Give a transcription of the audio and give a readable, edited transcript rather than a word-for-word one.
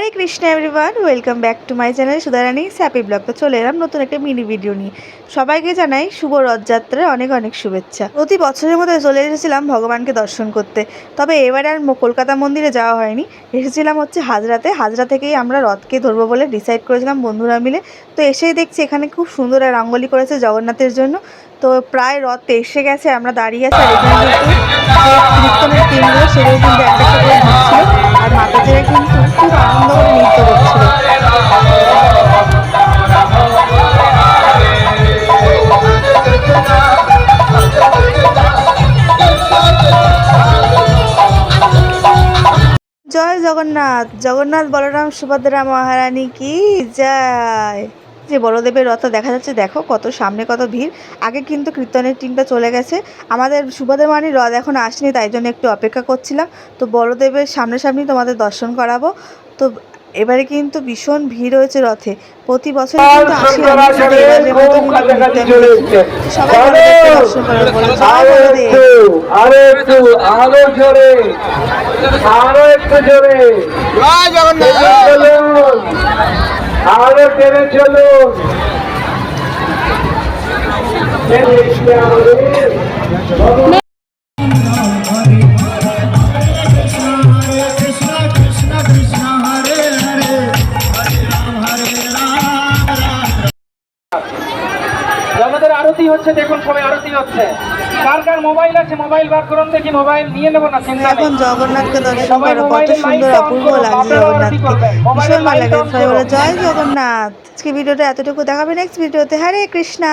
Hare Krishna everyone, welcome back to my channel Sudharani happy blog. তো চলে এলাম নতুন একটা মিনি ভিডিও নিয়ে। সবাইকে জানাই শুভ রথযাত্রার অনেক অনেক শুভেচ্ছা। প্রতি বছরের মধ্যে চলে এসেছিলাম ভগবানকে দর্শন করতে, তবে এবারে আর কলকাতা মন্দিরে যাওয়া হয়নি। এসেছিলাম হচ্ছে হাজরাতে। হাজরা থেকেই আমরা রথকে ধরবো বলে ডিসাইড করেছিলাম বন্ধুরা মিলে। তো এসেই দেখছি এখানে খুব সুন্দর আর রঙ্গোলি করেছে জগন্নাথের জন্য। তো প্রায় রথ এসে গেছে, আমরা দাঁড়িয়ে আছি। আর এখানে কিন্তু যে কীর্তনের টিমগুলো সেগুলো কিন্তু একটা একটা করে ঢুকছিল, আর মাতাজিরা কিন্তু খুব আনন্দ করে নৃত্য করছিল। জয় জগন্নাথ, জগন্নাথ বলরাম সুভদ্রা মহারানী কি জয়। যে বড়দেবের রথ দেখা যাচ্ছে, দেখো কত সামনে কত ভিড়। আগে কিন্তু কীর্তনের টিমটা চলে গেছে, আমাদের সুভদ্রা মহারানীর রথ এখন আসেনি, তাই জন্য একটু অপেক্ষা করছিলাম। তো বড়দেবের সামনাসামনি তোমাদের দর্শন করাবো। তো এবারে কিন্তু ভীষণ ভিড় হয়েছে রথে। প্রতি বছর কিন্তু আসি আমি, কিন্তু এবারের মতো কিন্তু সবাই বড়দেবকে দর্শন করাবো বলে জয় বড়দেব। আরো একটু জোরে জয় জগন্নাথ, আরো টেনে চলুন। আমাদের আরতি হচ্ছে, দেখুন সবাই আরতি হচ্ছে। কার কার মোবাইল আছে মোবাইল বার করুন, দেখি মোবাইল নিয়ে নেবো না, চিন্তা নেই। এখন জগন্নাথকে দর্শন করো, কত সুন্দর অপূর্ব লাগছে জগন্নাথকে, ভীষণ ভালো লাগে। সবাই বলে জয় জগন্নাথ। আজকে ভিডিওটা এতটুকু, দেখাবে নেক্সট ভিডিওতে। হরে কৃষ্ণা।